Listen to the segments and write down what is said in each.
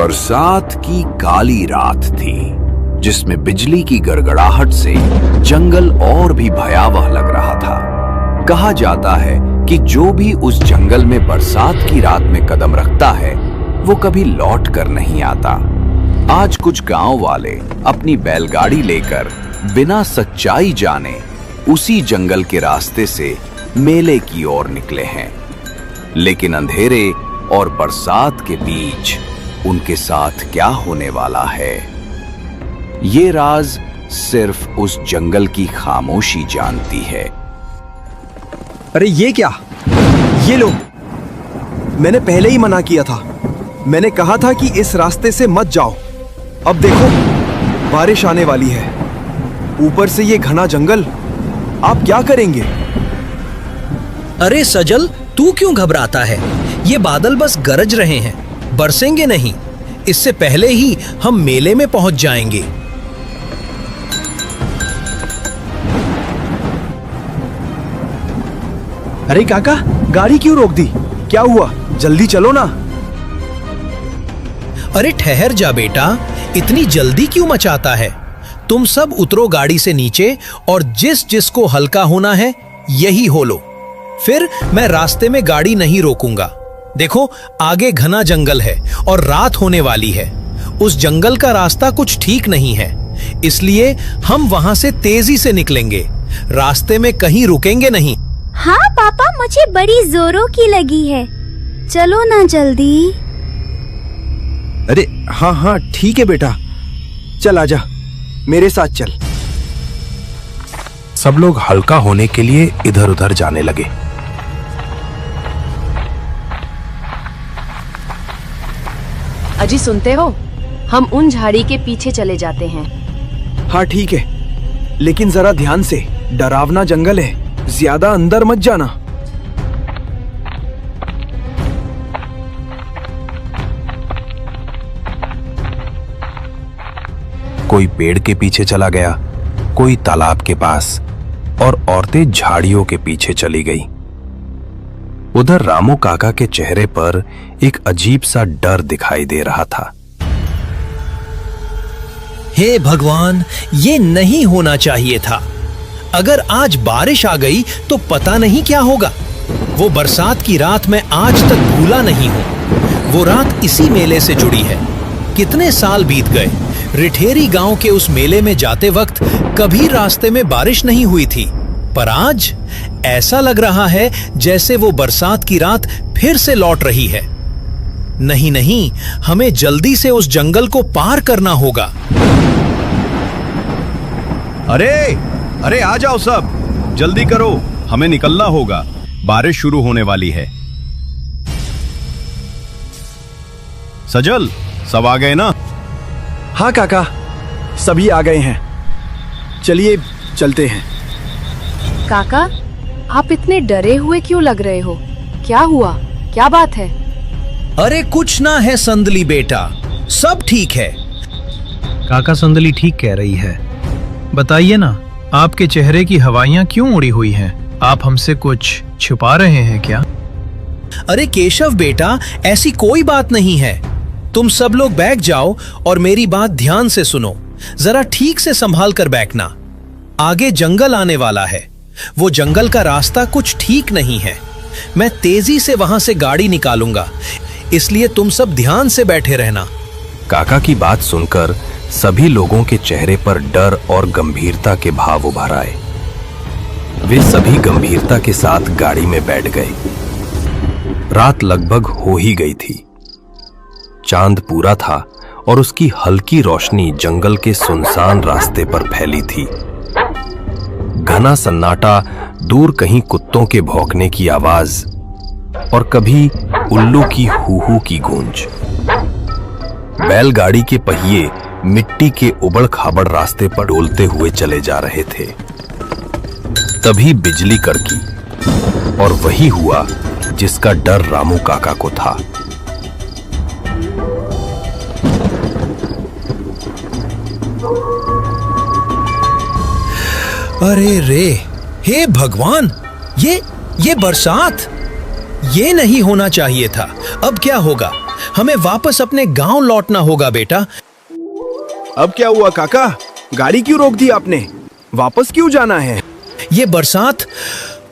बरसात की काली रात थी, जिसमें बिजली की गड़गड़ाहट से जंगल और भी भयावह लग रहा था। कहा जाता है कि जो भी उस जंगल में बरसात की रात में कदम रखता है, वो कभी लौट कर नहीं आता। आज कुछ गांव वाले अपनी बैलगाड़ी लेकर बिना सच्चाई जाने उसी जंगल के रास्ते से मेले की ओर निकले हैं, लेकिन अंधेरे और बरसात के बीच उनके साथ क्या होने वाला है, ये राज सिर्फ उस जंगल की खामोशी जानती है। अरे ये क्या? ये लो, मैंने पहले ही मना किया था। मैंने कहा था कि इस रास्ते से मत जाओ। अब देखो, बारिश आने वाली है, ऊपर से ये घना जंगल। आप क्या करेंगे? अरे सजल, तू क्यों घबराता है? ये बादल बस गरज रहे हैं, बरसेंगे नहीं। इससे पहले ही हम मेले में पहुंच जाएंगे। अरे काका, गाड़ी क्यों रोक दी? क्या हुआ? जल्दी चलो ना। अरे ठहर जा बेटा, इतनी जल्दी क्यों मचाता है? तुम सब उतरो गाड़ी से नीचे और जिस जिसको हल्का होना है यही हो लो। फिर मैं रास्ते में गाड़ी नहीं रोकूंगा। देखो, आगे घना जंगल है और रात होने वाली है। उस जंगल का रास्ता कुछ ठीक नहीं है, इसलिए हम वहां से तेजी से निकलेंगे। रास्ते में कहीं रुकेंगे नहीं। हाँ पापा, मुझे बड़ी जोरों की लगी है, चलो ना जल्दी। अरे हाँ ठीक है बेटा, चल आजा, मेरे साथ चल। सब लोग हल्का होने के लिए इधर उधर जाने लगे। अजी सुनते हो? हम उन झाड़ी के पीछे चले जाते हैं। हाँ ठीक है, लेकिन जरा ध्यान से, डरावना जंगल है, ज्यादा अंदर मत जाना। कोई पेड़ के पीछे चला गया, कोई तालाब के पास, और औरतें झाड़ियों के पीछे चली गई। उधर रामू काका के चेहरे पर एक अजीब सा डर दिखाई दे रहा था। हे भगवान, ये नहीं होना चाहिए था। अगर आज बारिश आ गई तो पता नहीं क्या होगा। वो बरसात की रात मैं आज तक भूला नहीं हूं। वो रात इसी मेले से जुड़ी है। कितने साल बीत गए, रिठेरी गांव के उस मेले में जाते वक्त कभी रास्ते में बारिश नहीं हुई थी, पर आज ऐसा लग रहा है जैसे वो बरसात की रात फिर से लौट रही है। नहीं, हमें जल्दी से उस जंगल को पार करना होगा। अरे आ जाओ सब, जल्दी करो, हमें निकलना होगा, बारिश शुरू होने वाली है। सजल, सब आ गए ना? हाँ काका, सभी आ गए हैं। चलिए चलते हैं। काका, आप इतने डरे हुए क्यों लग रहे हो? क्या हुआ? क्या बात है? अरे कुछ ना है संदली बेटा, सब ठीक है। काका, संदली ठीक कह रही है। बताइए ना, आपके चेहरे की हवाइयां क्यों उड़ी हुई हैं? आप हमसे कुछ छुपा रहे हैं क्या? अरे केशव बेटा, ऐसी कोई बात नहीं है। तुम सब लोग बैठ जाओ और मेरी बात ध्यान से सुनो। जरा ठीक से संभाल कर बैठना। आगे जंगल आने वाला है। वो जंगल का रास्ता कुछ ठीक नहीं है। मैं तेजी से वहां से गाड़ी निकालूंगा, इसलिए तुम सब ध्यान से बैठे रहना। काका की बात सुनकर सभी लोगों के चेहरे पर डर और गंभीरता के भाव उभर आए। वे सभी गंभीरता के साथ गाड़ी में बैठ गए। रात लगभग हो ही गई थी। चांद पूरा था और उसकी हल्की रोशनी जंगल के सुनसान रास्ते पर फैली थी। घना सन्नाटा, दूर कहीं कुत्तों के भौंकने की आवाज और कभी उल्लू की हू की गूंज। बैलगाड़ी के पहिए मिट्टी के उबड़ खाबड़ रास्ते पर डोलते हुए चले जा रहे थे। तभी बिजली कड़की और वही हुआ जिसका डर रामू काका को था। अरे रे, हे भगवान, ये बरसात, ये नहीं होना चाहिए था। अब क्या होगा? हमें वापस अपने गांव लौटना होगा बेटा। अब क्या हुआ काका? गाड़ी क्यों रोक दी आपने? वापस क्यों जाना है? ये बरसात,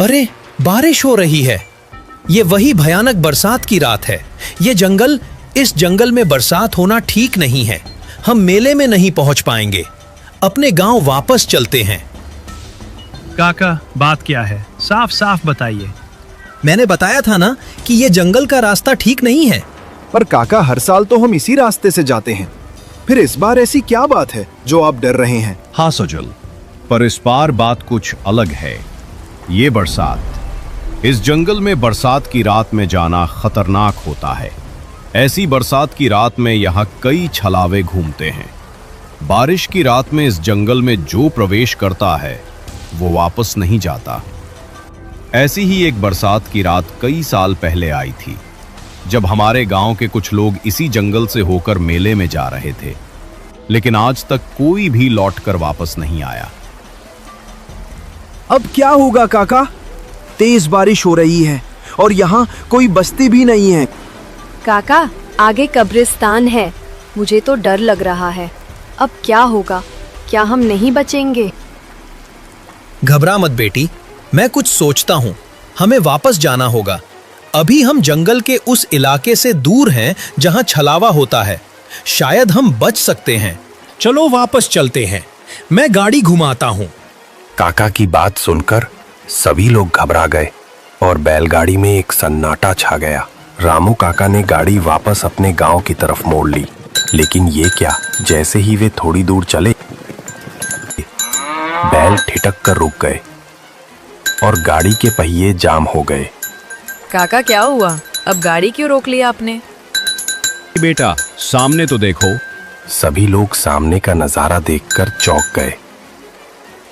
अरे बारिश हो रही है। ये वही भयानक बरसात की रात है। इस जंगल में बरसात होना ठीक नहीं है। हम मेले में नहीं पहुंच पाएंगे। अपने गांव वापस चलते हैं। काका, बात क्या है? साफ साफ बताइए। मैंने बताया था ना कि ये जंगल का रास्ता ठीक नहीं है। पर काका, हर साल तो हम इसी रास्ते से जाते हैं। फिर इस बार ऐसी क्या बात है जो आप डर रहे हैं? हाँ सजल, पर इस बार बात कुछ अलग है। ये बरसात, इस जंगल में बरसात की रात में जाना खतरनाक होता है। ऐसी बरसात की रात में यहाँ कई छलावे घूमते हैं। बारिश की रात में इस जंगल में जो प्रवेश करता है वो वापस नहीं जाता। ऐसी ही एक बरसात की रात कई साल पहले आई थी, जब हमारे गांव के कुछ लोग इसी जंगल से होकर मेले में जा रहे थे, लेकिन आज तक कोई भी लौटकर वापस नहीं आया। अब क्या होगा काका? तेज बारिश हो रही है और यहाँ कोई बस्ती भी नहीं है। काका, आगे कब्रिस्तान है। मुझे तो डर लग रहा है। अब क्या होगा? क्या हम नहीं बचेंगे? घबरा मत बेटी, मैं कुछ सोचता हूँ। हमें वापस जाना होगा। अभी हम जंगल के उस इलाके से दूर हैं जहाँ छलावा होता है। शायद हम बच सकते हैं। चलो वापस चलते हैं। मैं गाड़ी घुमाता हूँ। काका की बात सुनकर सभी लोग घबरा गए और बैलगाड़ी में एक सन्नाटा छा गया। रामू काका ने गाड़ी वापस अपने गांव की तरफ मोड़ ली, लेकिन ये क्या, जैसे ही वे थोड़ी दूर चले, बैल ठिठक कर रुक गए और गाड़ी के पहिए जाम हो गए। काका, क्या हुआ? अब गाड़ी क्यों रोक लिया आपने? बेटा, सामने तो देखो। सभी लोग सामने का नजारा देखकर चौंक गए।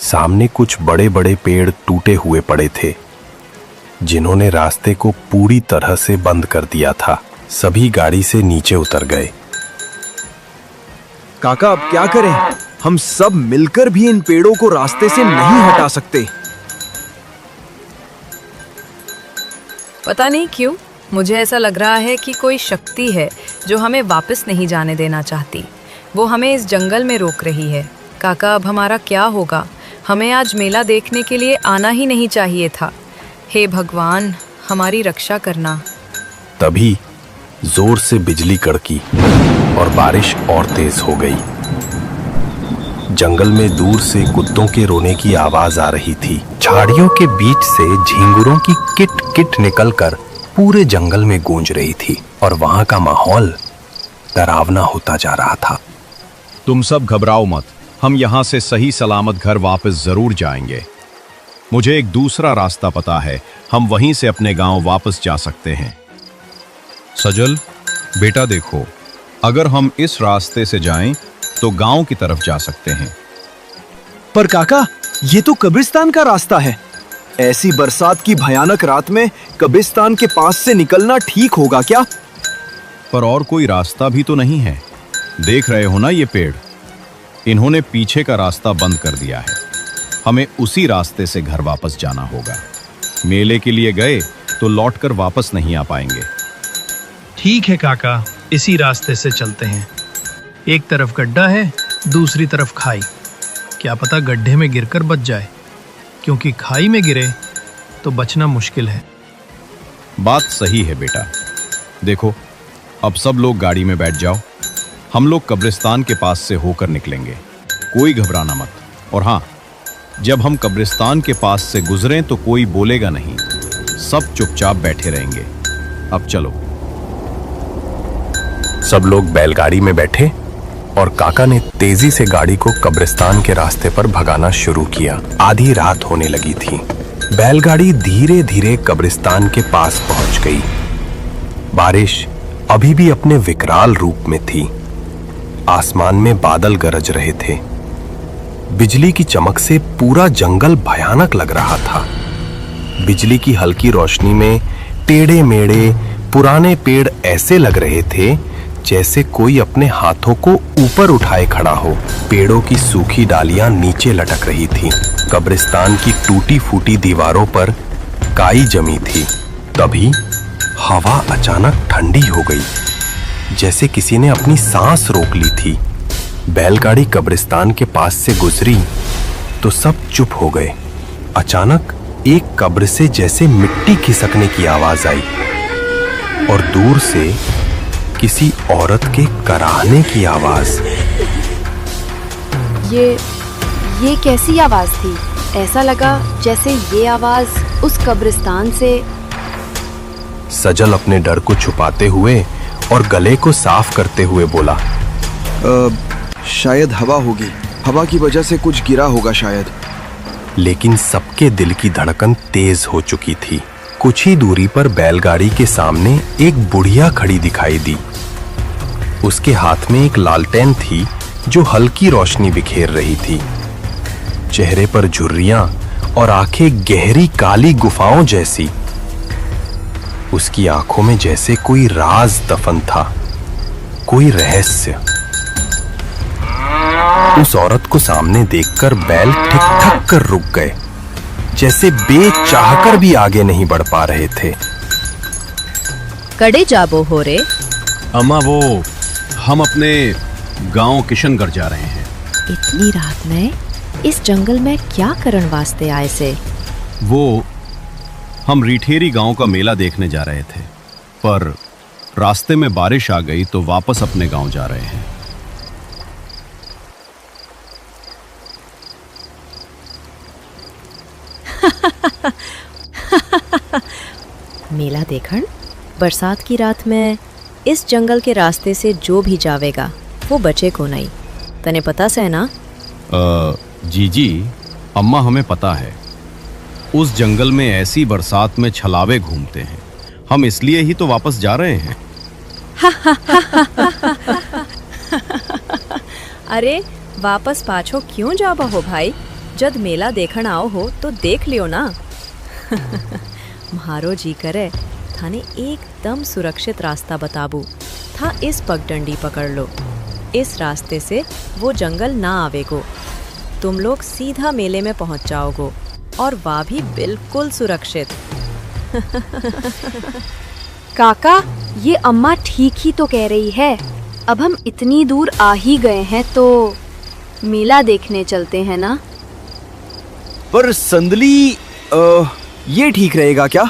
सामने कुछ बड़े बड़े पेड़ टूटे हुए पड़े थे, जिन्होंने रास्ते को पूरी तरह से बंद कर दिया था। सभी गाड़ी से नीचे उतर गए। काका, अब क्या करें? हम सब मिलकर भी इन पेड़ों को रास्ते से नहीं हटा सकते। पता नहीं क्यों मुझे ऐसा लग रहा है कि कोई शक्ति है जो हमें वापस नहीं जाने देना चाहती। वो हमें इस जंगल में रोक रही है। काका, अब हमारा क्या होगा? हमें आज मेला देखने के लिए आना ही नहीं चाहिए था। हे भगवान, हमारी रक्षा करना। तभी जोर से बिजली कड़की और बारिश और तेज हो गई। जंगल में दूर से कुत्तों के रोने की आवाज आ रही थी। झाड़ियों के बीच से झींगुरों की किट किट निकलकर पूरे जंगल में गूंज रही थी और वहां का माहौल डरावना होता जा रहा था। तुम सब घबराओ मत, हम यहाँ से सही सलामत घर वापस जरूर जाएंगे। मुझे एक दूसरा रास्ता पता है, हम वहीं से अपने गांव वापस जा सकते हैं। सजल बेटा देखो, अगर हम इस रास्ते से जाएं तो गांव की तरफ जा सकते हैं। पर काका, ये तो कब्रिस्तान का रास्ता है। ऐसी बरसात की भयानक रात में कब्रिस्तान के पास से निकलना ठीक होगा क्या? पर और कोई रास्ता भी तो नहीं है। देख रहे हो ना ये पेड़, इन्होंने पीछे का रास्ता बंद कर दिया है। हमें उसी रास्ते से घर वापस जाना होगा। मेले के लिए गए तो लौटकर वापस नहीं आ पाएंगे। ठीक है काका, इसी रास्ते से चलते हैं। एक तरफ गड्ढा है, दूसरी तरफ खाई। क्या पता गड्ढे में गिरकर बच जाए, क्योंकि खाई में गिरे तो बचना मुश्किल है। बात सही है बेटा। देखो, अब सब लोग गाड़ी में बैठ जाओ। हम लोग कब्रिस्तान के पास से होकर निकलेंगे। कोई घबराना मत। और हाँ, जब हम कब्रिस्तान के पास से गुजरें तो कोई बोलेगा नहीं, सब चुपचाप बैठे रहेंगे। अब चलो। सब लोग बैलगाड़ी में बैठे और काका ने तेजी से गाड़ी को कब्रिस्तान के रास्ते पर भगाना शुरू किया। आधी रात होने लगी थी। बैलगाड़ी धीरे धीरे कब्रिस्तान के पास पहुंच गई। बारिश अभी भी अपने विकराल रूप में थी। आसमान में बादल गरज रहे थे। बिजली की चमक से पूरा जंगल भयानक लग रहा था। बिजली की हल्की रोशनी में टेढ़े मेढ़े पुराने पेड़ ऐसे लग रहे थे जैसे कोई अपने हाथों को ऊपर उठाए खड़ा हो। पेड़ों की सूखी डालियां नीचे लटक रही थीं। कब्रिस्तान की टूटी फूटी दीवारों पर काई जमी थी। तभी हवा अचानक ठंडी हो गई। जैसे किसी ने अपनी सांस रोक ली थी। बैलगाड़ी कब्रिस्तान के पास से गुजरी तो सब चुप हो गए। अचानक एक कब्र से जैसे मिट्टी खिसकने की आवाज आई और दूर से किसी औरत के कराहने की आवाज। ये कैसी आवाज थी? ऐसा लगा जैसे ये आवाज उस कब्रिस्तान से। सजल अपने डर को छुपाते हुए और गले को साफ करते हुए बोला, शायद हवा होगी, हवा की वजह से कुछ गिरा होगा शायद। लेकिन सबके दिल की धड़कन तेज हो चुकी थी। कुछ ही दूरी पर बैलगाड़ी के सामने एक बुढ़िया खड़ी दिखाई दी। उसके हाथ में एक लालटेन थी जो हल्की रोशनी बिखेर रही थी। चेहरे पर झुर्रियां और आंखें गहरी काली गुफाओं जैसी। उसकी आंखों में जैसे कोई राज दफन था, कोई रहस्य। उस औरत को सामने देखकर बैल ठिक ठक कर रुक गए, जैसे बेचाहकर भी आगे नहीं बढ़ पा रहे थे। कड़े जाबो हो रे? अम्मा, वो हम अपने गांव किशनगढ़ जा रहे हैं। इतनी रात में इस जंगल में क्या करन वास्ते आए से? वो हम रिठेरी गांव का मेला देखने जा रहे थे, पर रास्ते में बारिश आ गई तो वापस अपने गांव जा रहे हैं। मेला देखन? बरसात की रात में इस जंगल के रास्ते से जो भी जावेगा वो बचे को नहीं। तने पता से ना? जी अम्मा, हमें पता है। उस जंगल में ऐसी बरसात में छलावे घूमते हैं। हम इसलिए ही तो वापस जा रहे हैं। अरे वापस पाछो क्यों जाबा हो भाई? जद मेला देखन आओ हो तो देख लियो ना। म्हारो जी करे थाने एकदम सुरक्षित रास्ता बताबू था। इस पगडंडी पकड़ लो, इस रास्ते से वो जंगल ना आवेगो। तुम लोग सीधा मेले में पहुंच जाओगो और वह भी बिल्कुल सुरक्षित। काका, ये अम्मा ठीक ही तो कह रही है। अब हम इतनी दूर आ ही गए हैं तो मेला देखने चलते हैं ना? पर संदली, ये ठीक रहेगा क्या?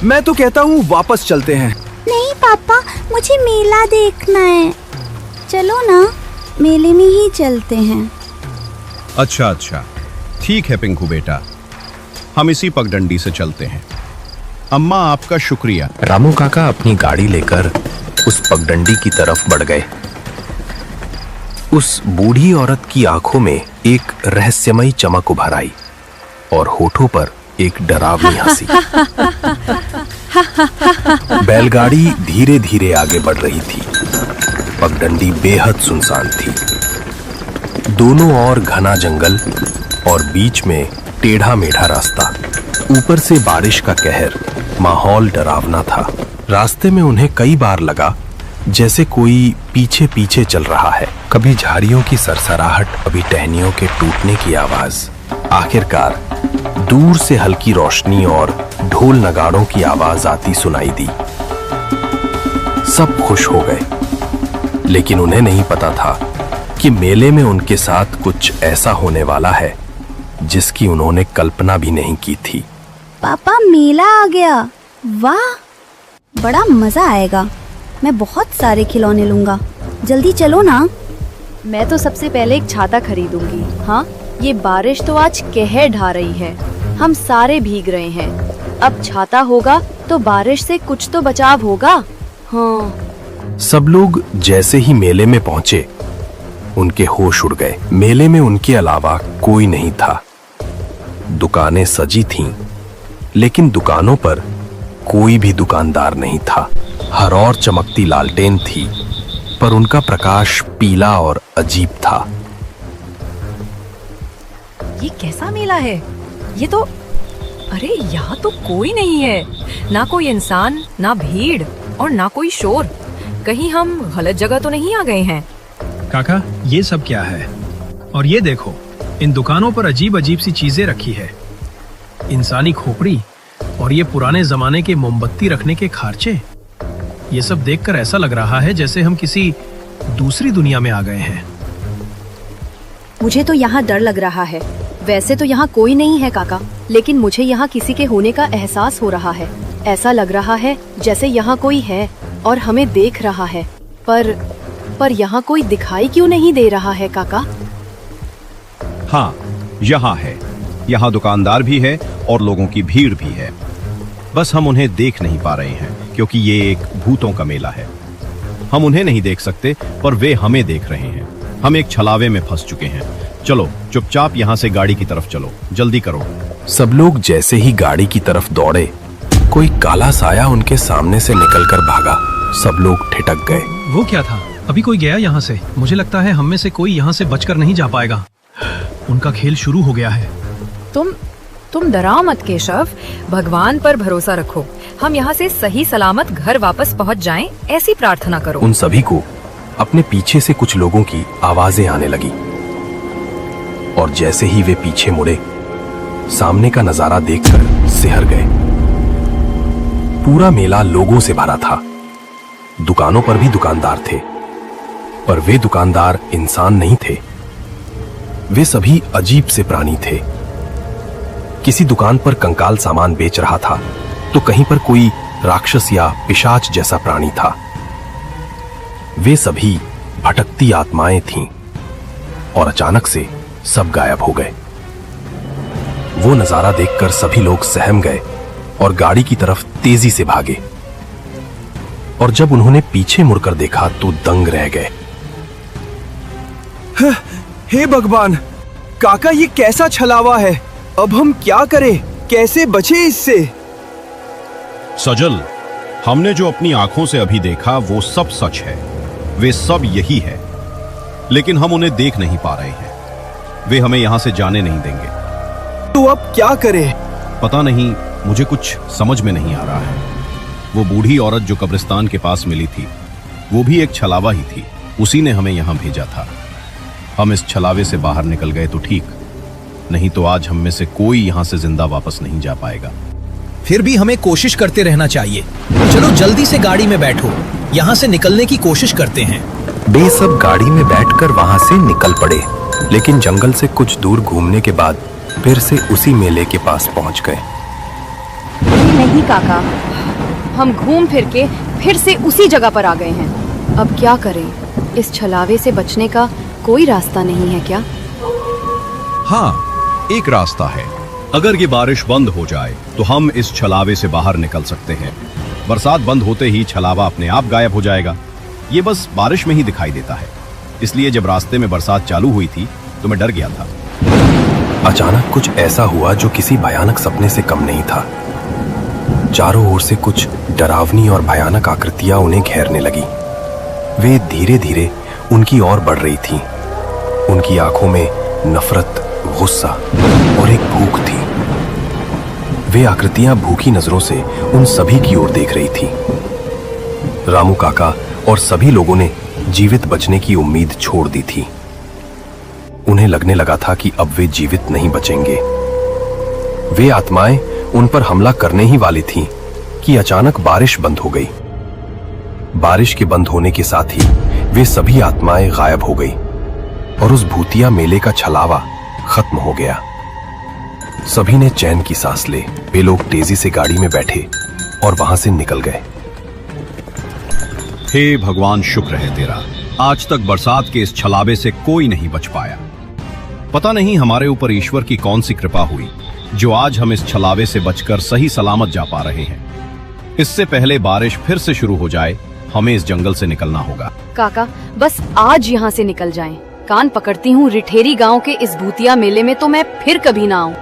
मैं तो कहता हूँ वापस चलते हैं। नहीं पापा, मुझे मेला देखना है। चलो ना, मेले में ही चलते हैं। अच्छा, ठीक है पिंकू बेटा, हम इसी पगडंडी से चलते हैं। अम्मा, आपका शुक्रिया। रामू काका अपनी गाड़ी लेकर उस पगडंडी की तरफ बढ़ गए। उस बूढ़ी औरत की आंखों में एक रहस्यमयी चमक उभर आई और होठों पर एक डरावनी हंसी। बैलगाड़ी धीरे धीरे आगे बढ़ रही थी। पगडंडी बेहद सुनसान थी। दोनों ओर घना जंगल और बीच में टेढ़ा मेढ़ा रास्ता। ऊपर से बारिश का कहर। माहौल डरावना था। रास्ते में उन्हें कई बार लगा जैसे कोई पीछे पीछे चल रहा है। कभी झाड़ियों की सरसराहट, कभी टहनियों के टूटने की आवाज। आखिरकार दूर से हल्की रोशनी और ढोल नगाड़ों की आवाज आती सुनाई दी। सब खुश हो गए, लेकिन उन्हें नहीं पता था कि मेले में उनके साथ कुछ ऐसा होने वाला है जिसकी उन्होंने कल्पना भी नहीं की थी। पापा, मेला आ गया। वाह, बड़ा मजा आएगा। मैं बहुत सारे खिलौने लूंगा। जल्दी चलो ना। मैं तो सबसे पहले एक छाता खरीदूंगी। हाँ, ये बारिश तो आज कहर ढा रही है। हम सारे भीग रहे हैं। अब छाता होगा तो बारिश से कुछ तो बचाव होगा। हाँ। सब लोग जैसे ही मेले में पहुंचे, उनके होश उड़ गए। मेले में उनके अलावा कोई नहीं था। दुकानें सजी थीं, लेकिन दुकानों पर कोई भी दुकानदार नहीं था। हर ओर चमकती लालटेन थी, पर उनका प्रकाश पीला और अजीब था। ये कैसा मेला है? ये तो, अरे यहाँ तो कोई नहीं है। ना कोई इंसान, ना भीड़ और ना कोई शोर। कहीं हम गलत जगह तो नहीं आ गए हैं? काका, ये सब क्या है? और ये देखो, इन दुकानों पर अजीब अजीब सी चीजें रखी है। इंसानी खोपड़ी और ये पुराने जमाने के मोमबत्ती रखने के खार्चे। ये सब देखकर ऐसा लग रहा है जैसे हम किसी दूसरी दुनिया में आ गए हैं। मुझे तो यहाँ डर लग रहा है। वैसे तो यहाँ कोई नहीं है काका, लेकिन मुझे यहाँ किसी के होने का एहसास हो रहा है। ऐसा लग रहा है जैसे यहाँ कोई है और हमें देख रहा है, पर यहाँ कोई दिखाई क्यों नहीं दे रहा है काका? हाँ, यहाँ है। यहाँ दुकानदार भी है और लोगों की भीड़ भी है। बस हम उन्हें देख नहीं पा रहे हैं क्योंकि ये एक भूतों का मेला है। हम उन्हें नहीं देख सकते पर वे हमें देख रहे हैं। हम एक छलावे में फंस चुके हैं। चलो चुपचाप यहाँ से गाड़ी की तरफ चलो, जल्दी करो। सब लोग जैसे ही गाड़ी की तरफ दौड़े, कोई काला साया उनके सामने से निकलकर भागा। सब लोग ठिठक गए। वो क्या था? अभी कोई गया यहाँ से? मुझे लगता है हम में से कोई यहाँ से बचकर नहीं जा पाएगा। उनका खेल शुरू हो गया है। तुम डराओ मत केशव, भगवान पर भरोसा रखो। हम यहाँ से सही सलामत घर वापस पहुँच जाएं, ऐसी प्रार्थना करो। उन सभी को अपने पीछे से कुछ लोगों की आवाजें आने लगी और जैसे ही वे पीछे मुड़े, सामने का नजारा देखकर सिहर गए। पूरा मेला लोगों से भरा था। दुकानों पर भी दुकानदार थे, पर वे दुकानदार इंसान नहीं थे। वे सभी अजीब से प्राणी थे। किसी दुकान पर कंकाल सामान बेच रहा था तो कहीं पर कोई राक्षस या पिशाच जैसा प्राणी था। वे सभी भटकती आत्माएं थीं और अचानक से सब गायब हो गए। वो नजारा देखकर सभी लोग सहम गए और गाड़ी की तरफ तेजी से भागे। और जब उन्होंने पीछे मुड़कर देखा तो दंग रह गए। हे भगवान, काका ये कैसा छलावा है? अब हम क्या करें? कैसे बचे इससे? सजल, हमने जो अपनी आंखों से अभी देखा वो सब सच है। वे सब यही है, लेकिन हम उन्हें देख नहीं पा रहे हैं। वे हमें यहां से जाने नहीं देंगे। तो अब क्या करें? पता नहीं, मुझे कुछ समझ में नहीं आ रहा है। वो बूढ़ी औरत जो कब्रिस्तान के पास मिली थी, वो भी एक छलावा ही थी। उसी ने हमें यहां भेजा था। हम इस छलावे से बाहर निकल गए तो ठीक, नहीं तो आज हम में से कोई यहां से जिंदा वापस नहीं जा पाएगा। फिर भी हमें कोशिश करते रहना चाहिए। चलो जल्दी से गाड़ी में बैठो, यहाँ से निकलने की कोशिश करते हैं। वे सब गाड़ी में बैठकर वहां से निकल पड़े, लेकिन जंगल से कुछ दूर घूमने के बाद फिर से उसी मेले के पास पहुंच गए। नहीं काका, हम घूम फिर के फिर से उसी जगह पर आ गए हैं। अब क्या करें? इस छलावे से बचने का कोई रास्ता नहीं है क्या? हाँ, एक रास्ता है। अगर ये बारिश बंद हो जाए तो हम इस छलावे से बाहर निकल सकते हैं। बरसात बंद होते ही छलावा अपने आप गायब हो जाएगा। ये बस बारिश में ही दिखाई देता है। इसलिए जब रास्ते में बरसात चालू हुई थी तो मैं डर गया था। अचानक कुछ ऐसा हुआ जो किसी भयानक सपने से कम नहीं था। चारों ओर से कुछ डरावनी और भयानक आकृतियां उन्हें घेरने लगी। वे धीरे धीरे उनकी ओर बढ़ रही थीं। उनकी आंखों में नफरत, गुस्सा और एक भूख थी। वे आकृतियां भूखी नजरों से उन सभी की ओर देख रही थी। रामू काका और सभी लोगों ने जीवित बचने की उम्मीद छोड़ दी थी। उन्हें लगने लगा था कि अब वे जीवित नहीं बचेंगे। वे आत्माएं उन पर हमला करने ही वाली थीं कि अचानक बारिश बंद हो गई। बारिश के बंद होने के साथ ही वे सभी आत्माएं गायब हो गई और उस भूतिया मेले का छलावा खत्म हो गया। सभी ने चैन की सांस ले। वे लोग तेजी से गाड़ी में बैठे और वहां से निकल गए। हे भगवान, शुक्र है तेरा, आज तक बरसात के इस छलावे से कोई नहीं बच पाया। पता नहीं हमारे ऊपर ईश्वर की कौन सी कृपा हुई जो आज हम इस छलावे से बचकर सही सलामत जा पा रहे हैं। इससे पहले बारिश फिर से शुरू हो जाए, हमें इस जंगल से निकलना होगा। काका, बस आज यहाँ से निकल जाएं। कान पकड़ती हूँ, रिठेरी गांव के इस भूतिया मेले में तो मैं फिर कभी ना आऊं।